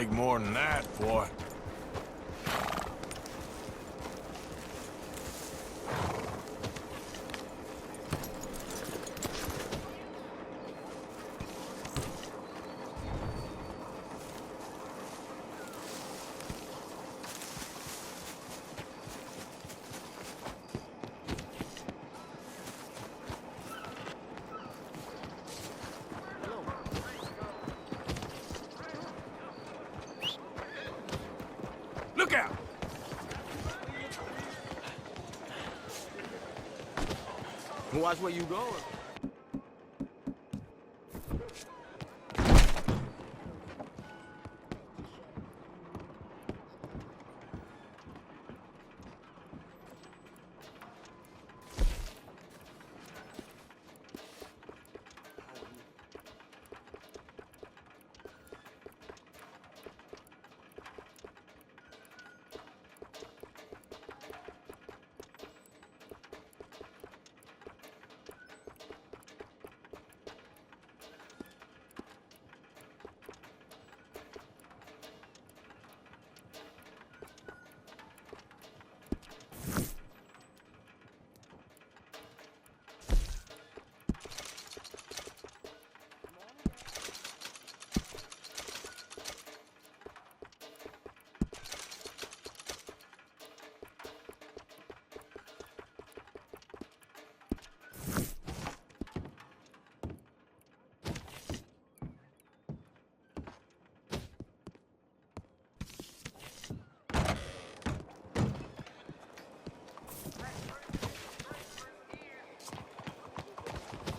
take more than that, boy. Look out! Watch where you going.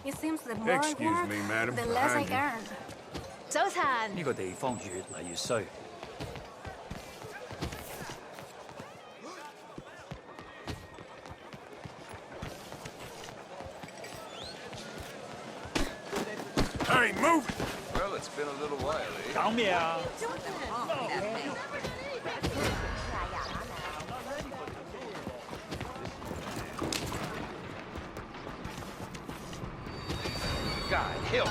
It seems the more I Excuse work, me, madam. the less I Behind you. earn. 早晨。呢個地方越嚟越衰。Hey, move it! Well, it's been a little while, eh? 搞咩啊？ God, help!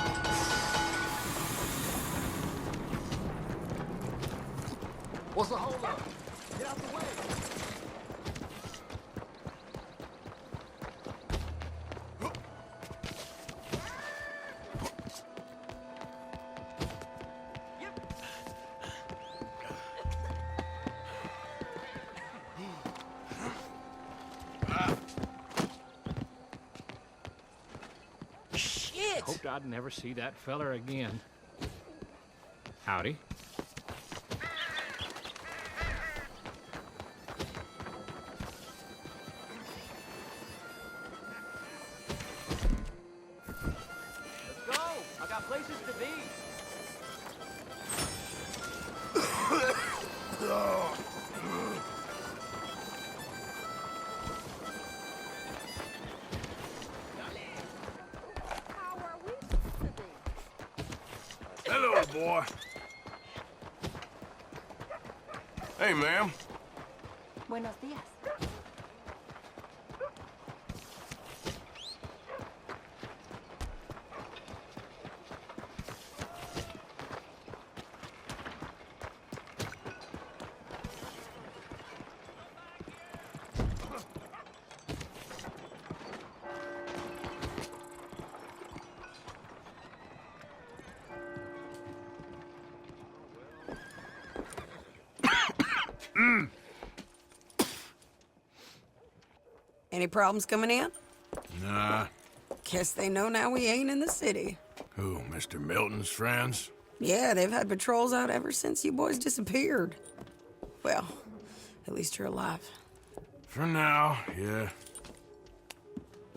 What's the holdup? Get out the way! Shit! Hoped I'd never see that feller again. Howdy. Let's go! I got places to be! Hello, boy. Hey, ma'am. Buenos días. Any problems coming in? Nah. Guess they know now we ain't in the city. Who, Mr. Milton's friends? Yeah, they've had patrols out ever since you boys disappeared. Well, at least you're alive. For now, yeah.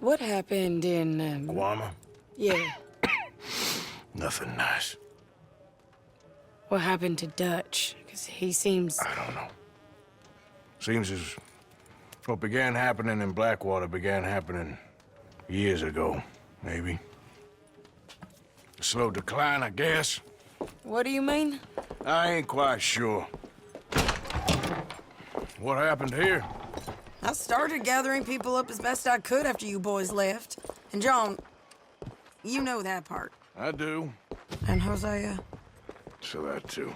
What happened in, Guama? yeah, Nothing nice. what happened to Dutch? Because he seems... I don't know. Seems as what began happening in Blackwater began happening years ago, maybe. A slow decline, I guess. What do you mean? I ain't quite sure. What happened here? I started gathering people up as best I could after you boys left. And John, you know that part. I do. And Hosea. So that too.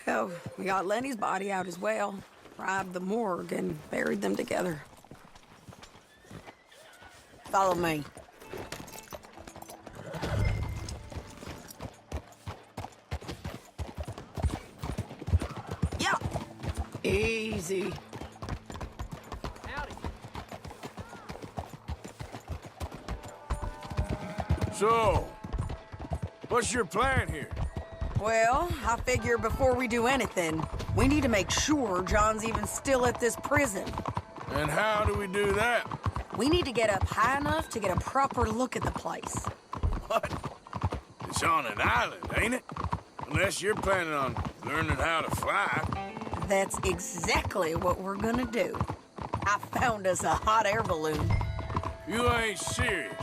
Well, we got Lenny's body out as well. Robbed the morgue and buried them together. Follow me. Yeah. Easy. Howdy. So, what's your plan here? Well, I figure before we do anything, we need to make sure John's even still at this prison. And how do we do that? We need to get up high enough to get a proper look at the place. What? It's on an island, ain't it? Unless you're planning on learning how to fly. That's exactly what we're gonna do. I found us a hot air balloon. You ain't serious.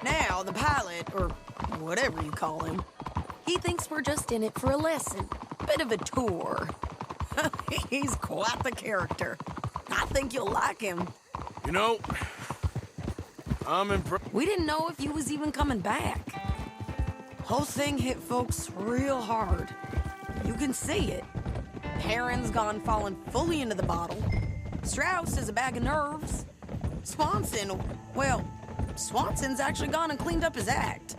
Now, the pilot, or whatever you call him, he thinks we're just in it for a lesson. Bit of a tour. He's quite the character. I think you'll like him. You know, I'm impressed. We didn't know if you was even coming back. Whole thing hit folks real hard. You can see it. Perrin's gone falling fully into the bottle. Strauss is a bag of nerves. Swanson's actually gone and cleaned up his act.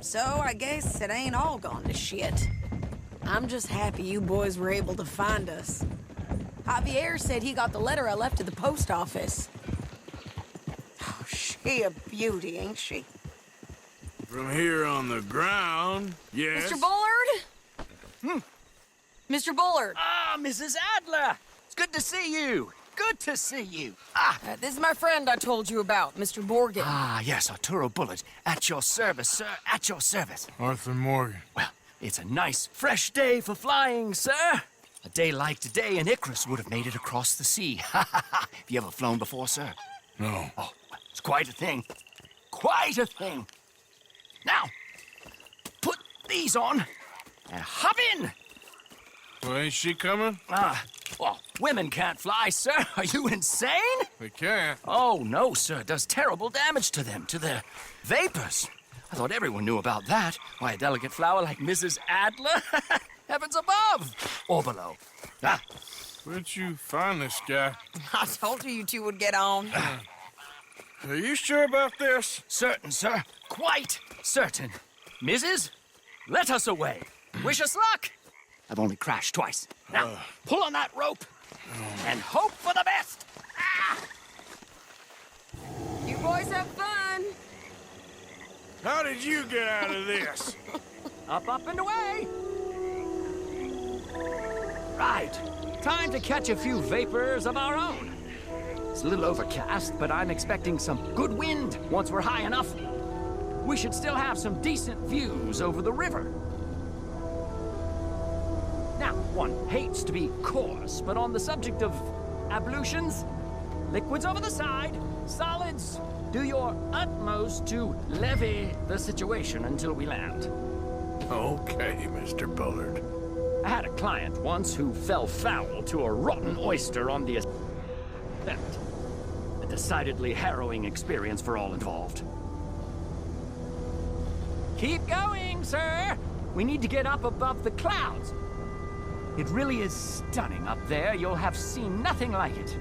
So I guess it ain't all gone to shit. I'm just happy you boys were able to find us. Javier said he got the letter I left at the post office. Oh, she a beauty, ain't she? From here on the ground, yes. Mr. Bullard? Mr. Bullard. Ah, Mrs. Adler! It's good to see you. Good to see you. This is my friend I told you about, Mr. Morgan. Yes, Arturo Bullard. At your service, sir. At your service. Arthur Morgan. Well, it's a nice, fresh day for flying, sir. A day like today, an Icarus would have made it across the sea. Have you ever flown before, sir? No. Oh, it's quite a thing. Quite a thing. Now, put these on and hop in. Well, ain't she coming? Well, women can't fly, sir. Are you insane? They can't. Oh, no, sir. It does terrible damage to them, to their vapors. I thought everyone knew about that. Why, a delicate flower like Mrs. Adler? Heavens above or below. Where'd you find this guy? I told you two would get on. Are you sure about this? Certain, sir. Quite certain. Mrs., let us away. Wish us luck. I've only crashed twice. Now, pull on that rope and hope for the best. You boys have fun. How did you get out of this? Up, and away! Right. Time to catch a few vapors of our own. It's a little overcast, but I'm expecting some good wind once we're high enough. We should still have some decent views over the river. Now, one hates to be coarse, but on the subject of ablutions, liquids over the side, solids, do your utmost to levy the situation until we land. Okay, Mr. Bullard. I had a client once who fell foul to a rotten oyster on the ascent. A decidedly harrowing experience for all involved. Keep going, sir! We need to get up above the clouds. It really is stunning up there. You'll have seen nothing like it.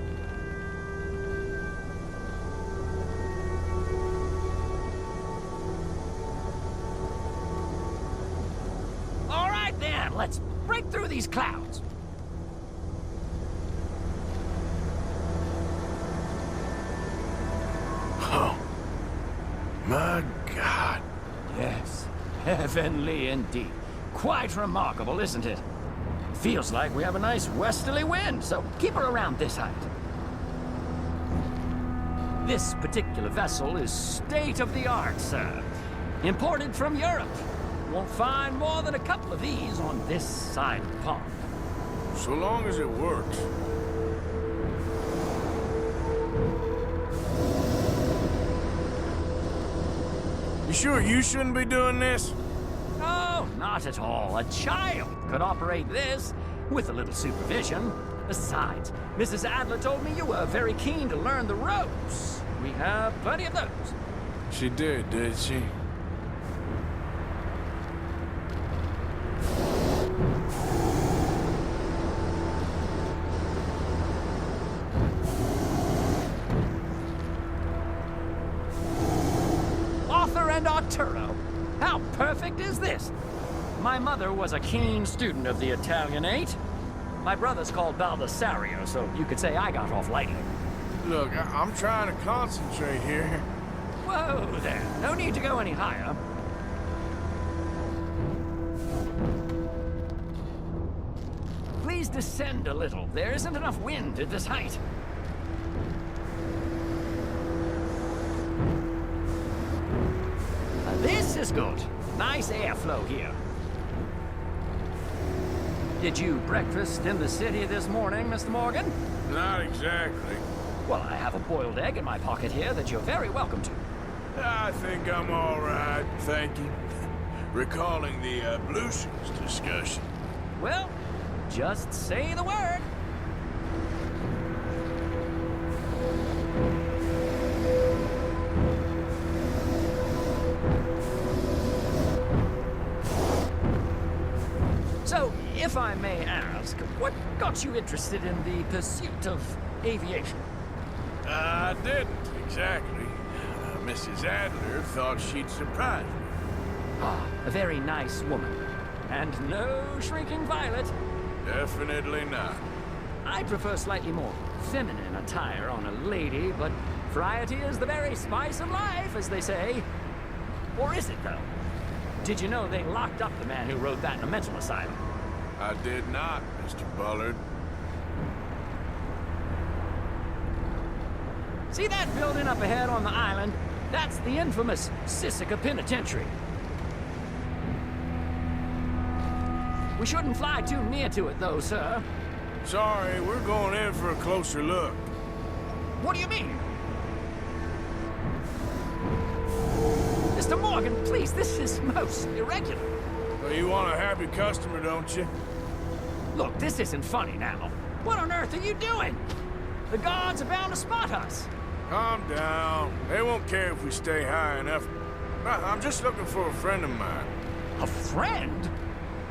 All right, then. Let's break through these clouds. Oh, my God. Yes, heavenly indeed. Quite remarkable, isn't it? Feels like we have a nice westerly wind, so keep her around this height. This particular vessel is state-of-the-art, sir. Imported from Europe. Won't find more than a couple of these on this side of the pond. So long as it works. You sure you shouldn't be doing this? Oh, not at all. A child could operate this with a little supervision. Besides, Mrs. Adler told me you were very keen to learn the ropes. We have plenty of those. She did she? Arturo, how perfect is this? My mother was a keen student of the Italianate. My brother's called Baldessario, so you could say I got off lightly. Look, I'm trying to concentrate here. Whoa there, no need to go any higher. Please descend a little. There isn't enough wind at this height. This is good. Nice airflow here. Did you breakfast in the city this morning, Mr. Morgan? Not exactly. Well, I have a boiled egg in my pocket here that you're very welcome to. I think I'm all right, thank you. Recalling the ablutions discussion. Well, just say the word. So, if I may ask, what got you interested in the pursuit of aviation? I didn't, exactly. Mrs. Adler thought she'd surprise me. Ah, a very nice woman. And no shrinking violet. Definitely not. I prefer slightly more feminine attire on a lady, but variety is the very spice of life, as they say. Or is it, though? Did you know they locked up the man who wrote that in a mental asylum? I did not, Mr. Bullard. See that building up ahead on the island? That's the infamous Sisika Penitentiary. We shouldn't fly too near to it, though, sir. Sorry, we're going in for a closer look. What do you mean? Mr. Morgan, please, this is most irregular. Well, you want a happy customer, don't you? Look, this isn't funny now. What on earth are you doing? The guards are bound to spot us. Calm down. They won't care if we stay high enough. I'm just looking for a friend of mine. A friend?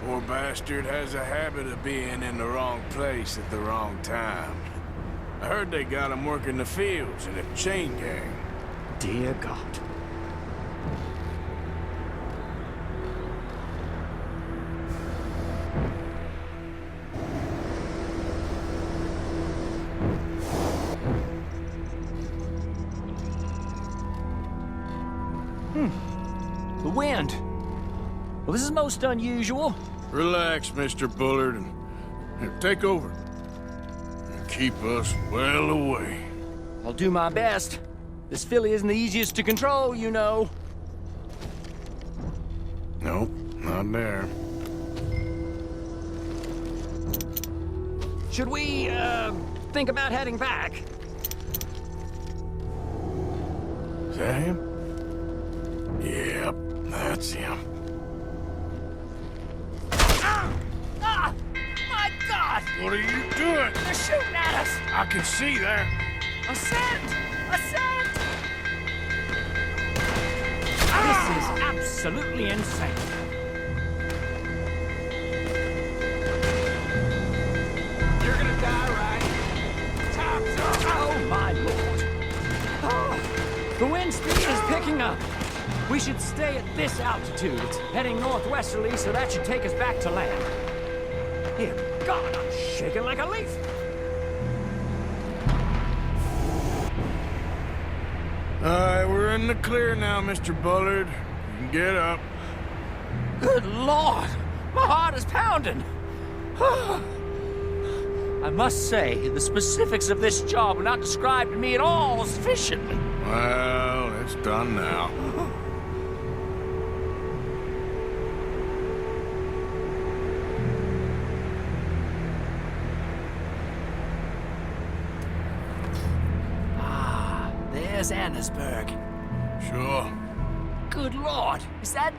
Poor bastard has a habit of being in the wrong place at the wrong time. I heard they got him working the fields in a chain gang. Dear God. The wind. Well, this is most unusual. Relax, Mr. Bullard, and take over. And keep us well away. I'll do my best. This filly isn't the easiest to control, you know. Nope, not there. Should we, think about heading back? Is that him? Yep, that's him. Ah! My God! What are you doing? They're shooting at us! I can see that. Ascend! Ascend! This is absolutely insane. You're gonna die, right? Time's up. Oh, my Lord. Oh, the wind speed is picking up. We should stay at this altitude. It's heading northwesterly, so that should take us back to land. Dear God, I'm shaking like a leaf. All right, we're in the clear now, Mr. Bullard. You can get up. Good Lord, my heart is pounding. I must say, the specifics of this job were not described to me at all sufficiently. Well, it's done now. There's Annesburg. Sure. Good Lord, is that